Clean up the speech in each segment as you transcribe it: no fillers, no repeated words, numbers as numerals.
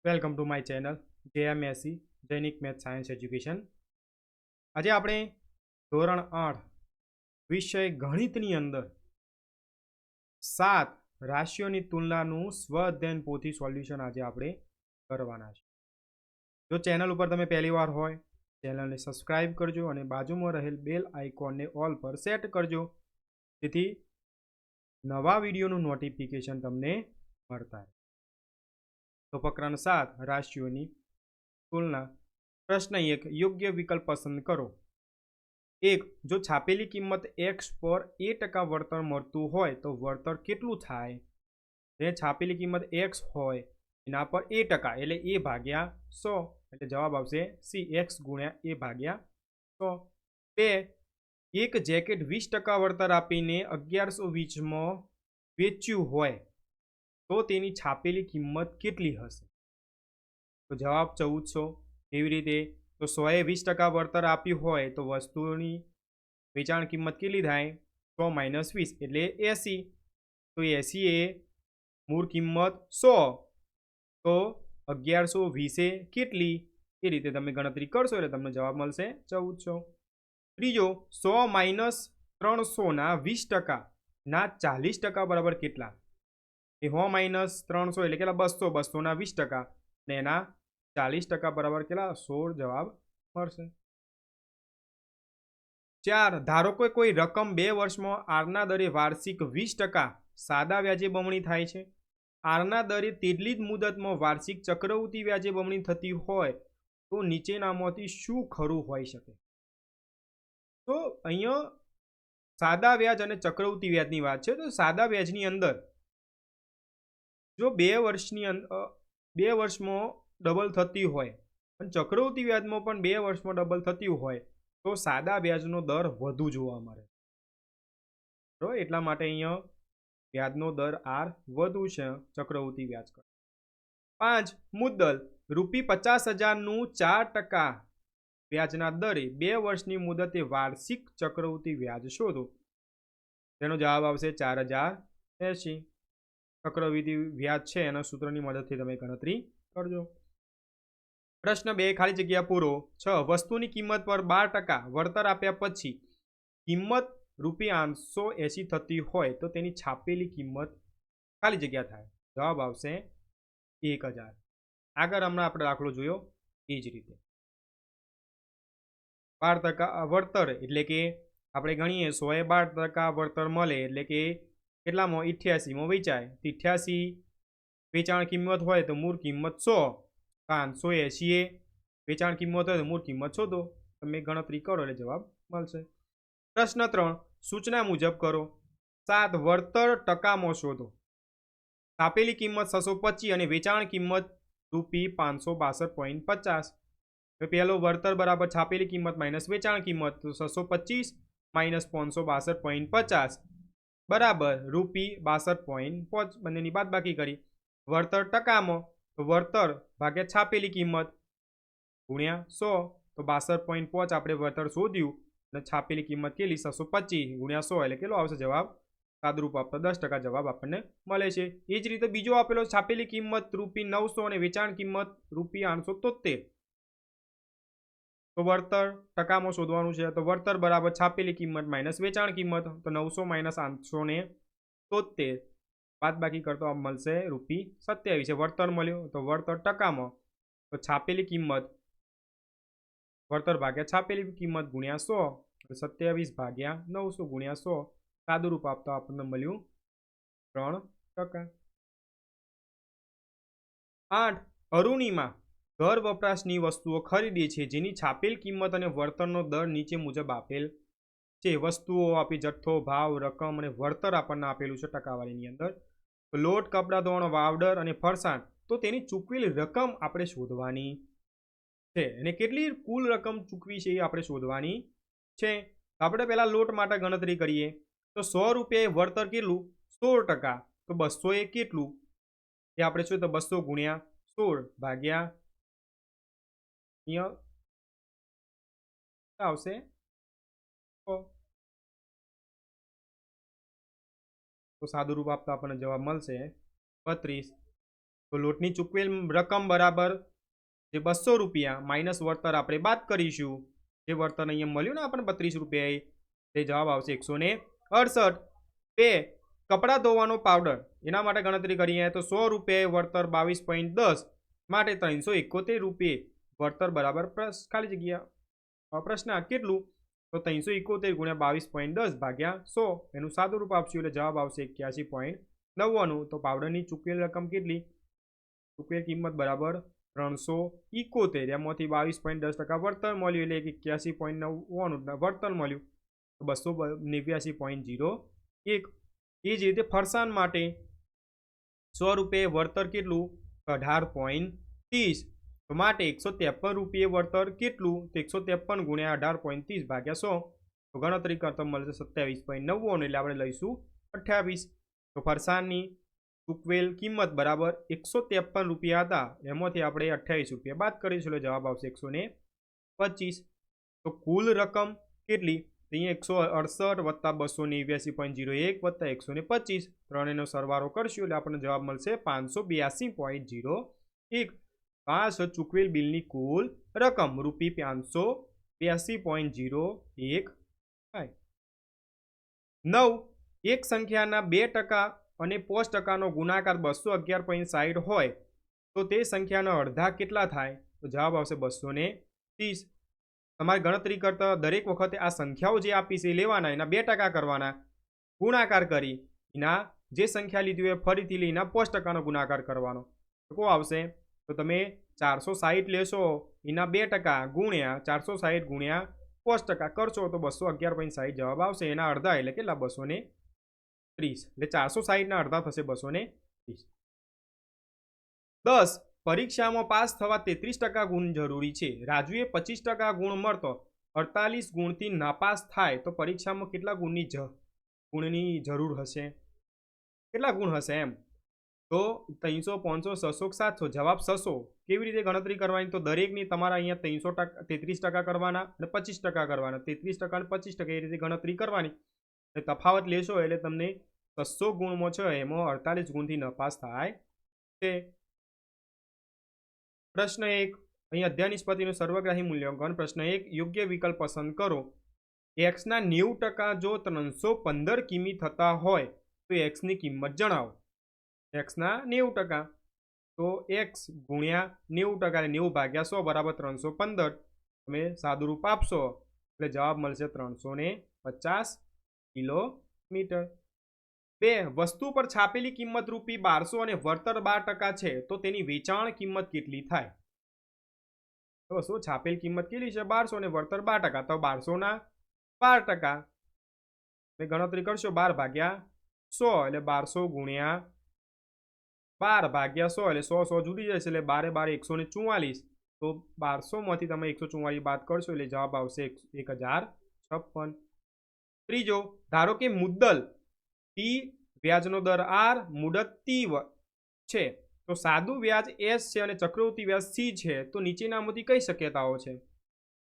Welcome to my channel JMSC Jainik math science education. આજે આપણે ધોરણ 8 વિષય ગણિતની અંદર 7 રાશિઓની તુલનાનું સ્વ અધ્યયન પોથી સોલ્યુશન આજે આપણે કરવાના છે. જો ચેનલ ઉપર તમે પહેલી વાર હોય ચેનલને સબસ્ક્રાઇબ કરજો અને બાજુમાં રહેલ બેલ આઇકોનને ઓલ પર સેટ કરજો, જેથી નવા વિડીયોનું નોટિફિકેશન તમને મળતા રહે. તો પ્રકરણ 7 રાશિઓની તુલના. પ્રશ્ન 1, યોગ્ય વિકલ્પ પસંદ કરો. 1, જો છાપેલી કિંમત x પર a% વળતર મળતું હોય તો વળતર કેટલું થાય? જે છાપેલી કિંમત x હોય એના પર a% એટલે a ભાગ્યા 100, એટલે જવાબ આવશે C, x ગુણ્યા a ભાગ્યા 100. 2, એક જેકેટ 20% વળતર આપીને 1120માં વેચ્યું હોય તો તેની છાપેલી કિંમત કેટલી હશે? તો જવાબ 1400. એવી રીતે તો 100એ 20% વળતર આપ્યું હોય તો વસ્તુની વેચાણ કિંમત કેટલી થાય? 100 - 20 એટલે 80. તો 80 એ મૂળ કિંમત 100, તો 1120 કેટલી? એ રીતે તમે ગણતરી કરશો એટલે તમને જવાબ મળશે 1400. ત્રીજો, 100 - 300 ના 20% ના 40% બરાબર કેટલા? એ 100 - 300 એટલે કેટલા? 200. 200 ના 20% ને એના 40% બરાબર કેટલા? 16 જવાબ મળશે. 4, ધારો કે કોઈ રકમ 2 વર્ષમાં આરના દરે વાર્ષિક 20% સાદા વ્યાજે બમણી થાય છે. આરના દરે તેટલી જ મુદતમાં વાર્ષિક ચક્રવૃત્તિ વ્યાજે બમણી થતી હોય તો નીચેનામાંથી શું ખરું હોઈ શકે? તો અહીંયા સાદા વ્યાજ અને ચક્રવૃત્તિ વ્યાજની વાત છે. તો સાદા વ્યાજની અંદર જો 2 વર્ષમાં ડબલ થતી હોય અને ચક્રવૃત્તિ વ્યાજમાં પણ 2 વર્ષમાં ડબલ થતી હોય તો સાદા વ્યાજનો દર વધુ જોવા મળે. તો એટલા માટે અહીંયા વ્યાજનો દર R વધુ છે ચક્રવૃત્તિ વ્યાજ કરતાં. 5, મુદ્દલ ₹50,000નું 4% વ્યાજના દરે 2 વર્ષની મુદતે વાર્ષિક ચક્રવૃત્તિ વ્યાજ શોધો. તેનો જવાબ આવશે 4080. ચક્રવૃદ્ધિ વ્યાજ છે એના સૂત્રની મદદથી તમે ગણતરી કરજો. પ્રશ્ન 2, ખાલી જગ્યા પૂરો. 6, વસ્તુની કિંમત પર 12% વળતર આપ્યા પછી કિંમત ₹880 થતી હોય તો તેની છાપેલી કિંમત ખાલી જગ્યા થાય. જવાબ આવશે 1000. આગળ હમણાં આપણે દાખલો જોયો એ જ રીતે 12% વળતર એટલે કે આપણે ગણીએ 100એ 12% વળતર મળે એટલે કે કેટલામાં? 88માં વેચાય. 88 વેચાણ કિંમત હોય તો મૂળ કિંમત 100. 580 એ વેચાણ કિંમત હોય તો મૂળ કિંમત શોધો. તમે ગણતરી કરો એટલે જવાબ મળશે. પ્રશ્ન 3, સૂચના મુજબ કરો. 7, વળતર ટકામાં શોધો. છાપેલી કિંમત 625 અને વેચાણ કિંમત ₹562.50. પહેલો વળતર બરાબર છાપેલી કિંમત માઇનસ વેચાણ કિંમત, તો 625 - 562.50 બરાબર ₹62.5. બંનેની બાદબાકી કરી. વળતર ટકામાં તો વળતર ભાગ્યા છાપેલી કિંમત ગુણ્યા 100, તો 62.5 આપણે વળતર શોધ્યું અને છાપેલી કિંમત કેટલી? 625 ગુણ્યા 100 એટલે કેટલો આવશે જવાબ? સાદુરૂપ આપતા 10% જવાબ આપણને મળે છે. એ જ રીતે બીજો આપેલો છાપેલી કિંમત ₹900 અને વેચાણ કિંમત ₹873. તો વળતર ટકામાં શોધવાનું છે. તો વળતર બરાબર છાપેલી કિંમત માઇનસ વેચાણ કિંમત, તો 900 - 873 બાદબાકી કરતો આપ મળશે ₹27. વળતર મળ્યું તો વળતર ટકામાં તો છાપેલી કિંમત વળતર ભાગ્યા છાપેલી કિંમત ગુણ્યા 100, 27 ભાગ્યા 900 ગુણ્યા 100 સાદુરૂપ આપતા આપણને મળ્યું 3%. 8, અરુણિમા ઘર વપરાશની વસ્તુઓ ખરીદે છે જેની છાપેલ કિંમત અને વળતરનો દર નીચે મુજબ આપેલ છે. વસ્તુઓ આપી જથ્થો, ભાવ, રકમ અને વળતર આપણને આપેલું છે ટકાવારીની અંદર. લોટ, કપડાં ધોવાનો, પાવડર અને ફરસાણ, તો તેની ચૂકવેલ રકમ આપણે શોધવાની છે અને કેટલી કુલ રકમ ચૂકવી છે એ આપણે શોધવાની છે. આપણે પહેલા લોટ માટે ગણતરી કરીએ તો 100 રૂપિયા વળતર કેટલું? 16%. તો 200 એ કેટલું? એ આપણે શું? તો 200 ગુણ્યા 16 ભાગ્યા અહીંયા આવશે 100. તો સાદુરૂપ આપતા આપણને જવાબ મળશે 32. તો લોટની ચૂકવેલ રકમ બરાબર જે 200 રૂપિયા માઇનસ વળતર આપણે બાદ કરીશું. જે વળતર અહીંયા મળ્યું ને આપણને 32 રૂપિયા, તે જવાબ આવશે 168. 2 કપડાં ધોવાનો પાવડર, એના માટે ગણતરી કરીએ તો 100 રૂપિયા વળતર 22.10 માટે 371 રૂપિયા વળતર બરાબર ખાલી જગ્યા પ્રશ્ન કેટલું, તો 371 ગુણ્યા 22.10 ભાગ્યા 100, એનું સાદું રૂપ આપશું એટલે જવાબ આવશે 81.99. તો પાવડરની ચૂકવેલ રકમ કેટલી, ચૂકવેલ કિંમત બરાબર 371, એમાંથી 22.10% વળતર મળ્યું એટલે 81.99 વળતર મળ્યું, તો 289.01. એ જ રીતે ફરસાણ માટે 100 રૂપિયા વળતર કેટલું, 18.30, તો માટે 153 રૂપિયા વળતર કેટલું, તો 153 ગુણ્યા 18.30 ભાગ્યા 100, તો ગણતરી કરતા મળશે 27.99, એટલે આપણે લઈશું 28. તો ફરસાણની ચૂકવેલ કિંમત બરાબર 153 રૂપિયા હતા, એમાંથી આપણે 28 રૂપિયા બાદ કરીશું એટલે જવાબ આવશે 125. તો કુલ રકમ કેટલી, અહીંયા 168 વત્તા 289.01 વત્તા 125, ત્રણેયનો સરવાળો કરશું એટલે આપણને જવાબ મળશે 582.01. આ છે ચૂકવેલ બિલની કુલ રકમ ₹582.01 થાય. 9 એક સંખ્યાના 2% અને 5%નો ગુણાકાર 211.60 હોય તો તે સંખ્યાના અડધા કેટલા થાય, તો જવાબ આવશે 230. તમારે ગણતરી કરતા દરેક વખતે આ સંખ્યાઓ જે આપી છે લેવાના, એના 2% કરવાના, ગુણાકાર કરી એના જે સંખ્યા લીધી હોય ફરીથી લઈ એના 5%નો ગુણાકાર કરવાનો, તો કો આવશે, તો તમે 460 લેશો એના 2% ગુણ્યા 460 ગુણ્યા 5% કરશો તો 211.60 જવાબ આવશે. એના અડધા એટલે કેટલા, 230, એટલે 460ના અડધા થશે 230. 10 પરીક્ષામાં પાસ થવા 33% ગુણ જરૂરી છે. રાજુએ 25% ગુણ મળતો 48 ગુણથી નાપાસ થાય તો પરીક્ષામાં કેટલા ગુણની જરૂર હશે, કેટલા ગુણ હશે એમ, તો 300, 500, 600, 700, જવાબ 600. કેવી રીતે ગણતરી કરવાની, તો દરેકની તમારા અહીંયા 33% કરવાના અને 25% કરવાના, 33% અને 25% એ રીતે ગણતરી કરવાની, અને તફાવત લેશો એટલે તમને 600 ગુણમાં છે એમાં 48 ગુણથી નપાસ થાય છે. પ્રશ્ન 1 અહીં અધ્યયન નિષ્પત્તિનું સર્વગ્રાહી મૂલ્યાંકન. પ્રશ્ન 1 યોગ્ય વિકલ્પ પસંદ કરો. એક્સના 90% જો 315 કિમી થતા હોય તો એક્સની કિંમત જણાવો. એક્સના 90%, તો એક્સ ગુણ્યા 90% 90 ભાગ્યા 100 બરાબર 315, તમે સાદું રૂપ આપશો એટલે જવાબ મળશે 350 કિલોમીટર. 2 વસ્તુ પર છાપેલી કિંમત ₹1200 અને વળતર 12% છે તો તેની વેચાણ કિંમત કેટલી થાય, તો શું છાપેલ કિંમત કેટલી છે 1200 અને વળતર 12%, તો 1200ના 12%, ગણતરી કરશો 12 ભાગ્યા 100 એટલે 1200 ગુણ્યા 12 ભાગ્યા 100 એટલે 100 જુદી જશે એટલે 12 12 144, તો 1200માંથી તમે 144 બાદ કરશો એટલે જવાબ આવશે 1056. ત્રીજો, ધારો કે મુદ્દલ T, વ્યાજનો દર R, મુદત T છે, તો સાદું વ્યાજ S છે અને ચક્રવૃત્તિ વ્યાજ C છે, તો નીચેનામાંથી કઈ શક્યતાઓ છે,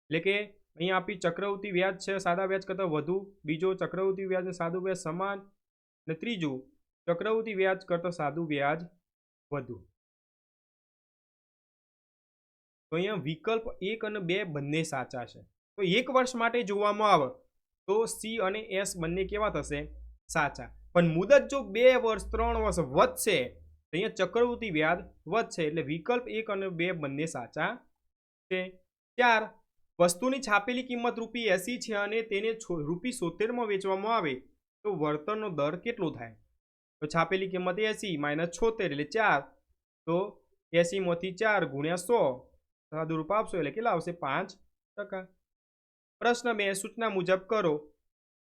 એટલે કે અહીંયા આપી ચક્રવૃત્તિ વ્યાજ છે સાદા વ્યાજ કરતાં વધુ, બીજો ચક્રવૃત્તિ વ્યાજ અને સાદું વ્યાજ સમાન, અને ત્રીજું ચક્રવૃત્તિ વ્યાજ કરતાં સાદું વ્યાજ વધુ. તો અહીંયા વિકલ્પ 1 અને 2 બંને સાચા છે. તો 1 વર્ષ માટે જોવામાં આવે તો C અને S બંને કેવા થશે, સાચા. પણ મુદત જો 2 વર્ષ 3 વર્ષ વધશે તો અહીંયા ચક્રવૃત્તિ વ્યાજ વધશે, એટલે વિકલ્પ 1 અને 2 બંને સાચા છે. 4 વસ્તુની છાપેલી કિંમત ₹80 છે અને તેને ₹70 વેચવામાં આવે તો વળતરનો દર કેટલો થાય, તો છાપેલી કિંમત 80 માઇનસ 76 એટલે 4, તો 80માંથી 4 ગુણ્યા 100, સાદું રૂપ આપશો એટલે કેટલા આવશે 5%. પ્રશ્ન 2 સૂચના મુજબ કરો.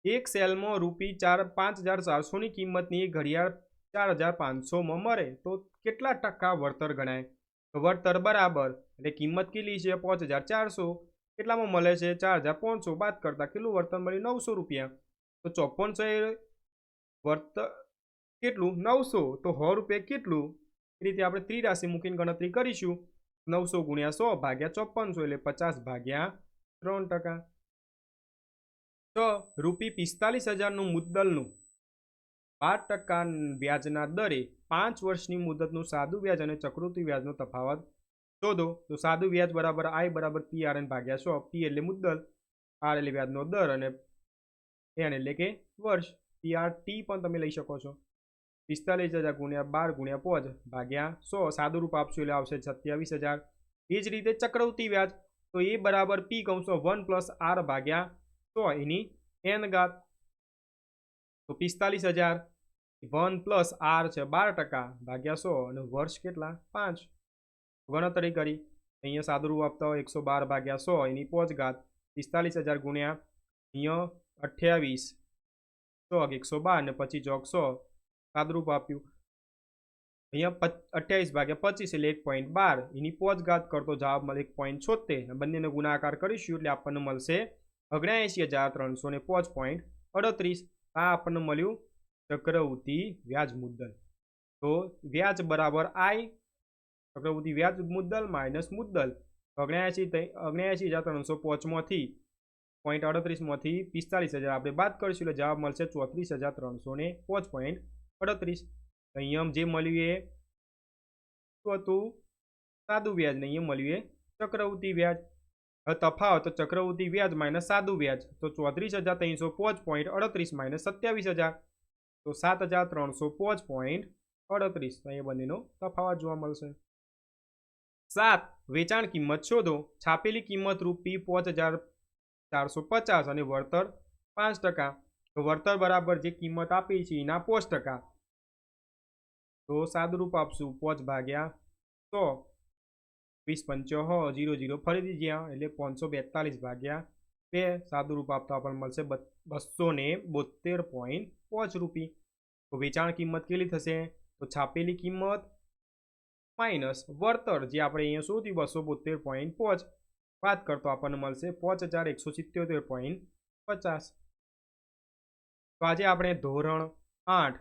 એક સેલમાં ₹5400ની કિંમતની એક ઘડિયાળ 4500માં મળે તો કેટલા ટકા વળતર ગણાય, તો વળતર બરાબર એટલે કિંમત કેટલી છે 5400, કેટલામાં મળે છે 4500, બાદ કરતા કેટલું વળતર મળ્યું 900 રૂપિયા, તો 5400 વળતર કેટલું 900, તો 100 રૂપિયા કેટલું, એ રીતે આપણે ત્રિરાશિ મૂકીને ગણતરી કરીશું. 900 ગુણ્યા 100 ભાગ્યા 5400 એટલે 50 ભાગ્યા 3%. તો ₹45,000નું મુદ્દલનું 12% વ્યાજના દરે 5 વર્ષની મુદતનું સાદું વ્યાજ અને ચક્રવૃદ્ધિ વ્યાજનો તફાવત શોધો. તો સાદું વ્યાજ બરાબર I બરાબર PRN ભાગ્યા 100. P એટલે મુદ્દલ, R એટલે વ્યાજનો દર અને N એટલે કે વર્ષ. PRT પણ તમે લઈ શકો છો. 45,000 ગુણ્યા 12 ગુણ્યા 5 ભાગ્યા 100. સાદું રૂપ આપશું એટલે આવશે 27,000. એ જ રીતે ચક્રવૃદ્ધિ વ્યાજ તો એ બરાબર P કૌંસો 1 + R ભાગ્યા 100 એની N ઘાત. તો 45,000 1 + R છે 12% ભાગ્યા 100 અને વર્ષ કેટલા 5. ગણતરી કરી અહીંયા સાદું રૂપ આપતા હોય 112 ભાગ્યા 100 એની 5 ઘાત. 45,000 ગુણ્યા અહીંયા 28 ચોક 112 ને પછી ચોક 100 સાદુરૂપ આપ્યું. અહીંયા 28 ભાગ્યા 25 એટલે 1.12 એની 5 ઘાત કરતો જવાબ મળે 1.76. બંનેનો ગુણાકાર કરીશું એટલે આપણને મળશે 79,305.38. આ આપણને મળ્યું ચક્રવૃદ્ધિ વ્યાજ મુદ્દલ. તો વ્યાજ બરાબર I ચક્રવૃદ્ધિ વ્યાજ મુદ્દલ માઇનસ મુદ્દલ. 79,305 માંથી 0.38 માંથી 45,000 આપણે બાદ કરીશું એટલે જવાબ મળશે 34,305.38. અહીંયા જે મળ્યું એ શું હતું સાદું વ્યાજ ને અહીંયા મળ્યું એ ચક્રવૃદ્ધિ વ્યાજ. હવે તફાવત તો ચક્રવૃદ્ધિ વ્યાજ માઇનસ સાદું વ્યાજ તો 34,305.38 માઇનસ 27,000 તો 7,305.38. તો અહીંયા બંનેનો તફાવત જોવા મળશે. 7. વેચાણ કિંમત શોધો. છાપેલી કિંમત રૂપી 5,450 અને વળતર 5%. તો વળતર બરાબર જે કિંમત આપી છે એના 5%. તો સાદું રૂપ આપશું 5 ભાગ્યા 100 20 0 ફરીથી જ્યાં એટલે 542 ભાગ્યા 2. સાદું રૂપ આપતા આપણને મળશે 272.5 રૂપિયા. તો વેચાણ કિંમત કેટલી થશે તો છાપેલી કિંમત માઇનસ વળતર જે આપણે અહીંયા શોધ્યું 272.5 વાત કરતો આપણને મળશે 5,177.50. તો આજે આપણે ધોરણ 8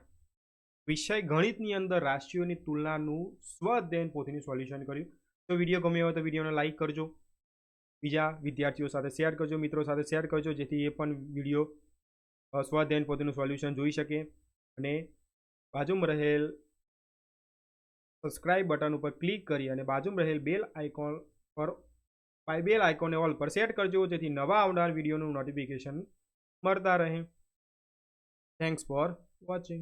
વિષય ગણિતની અંદર રાશિઓની તુલનાનું સ્વઅધ્યયન પોથીનું સોલ્યુશન કર્યું. તો વિડીયો ગમ્યો હોય તો વિડીયોને લાઇક કરજો, બીજા વિદ્યાર્થીઓ સાથે શેર કરજો, મિત્રો સાથે શેર કરજો જેથી એ પણ વિડીયો સ્વઅધ્યયન પોથીનું સોલ્યુશન જોઈ શકે. અને બાજુમાં રહેલ સબસ્ક્રાઇબ બટન ઉપર ક્લિક કરી અને બાજુમાં રહેલ બેલ આઇકોનને ઓલ પર સેટ કરજો જેથી નવા આવનાર વિડીયોનું નોટિફિકેશન મળતા રહે. Thanks for watching.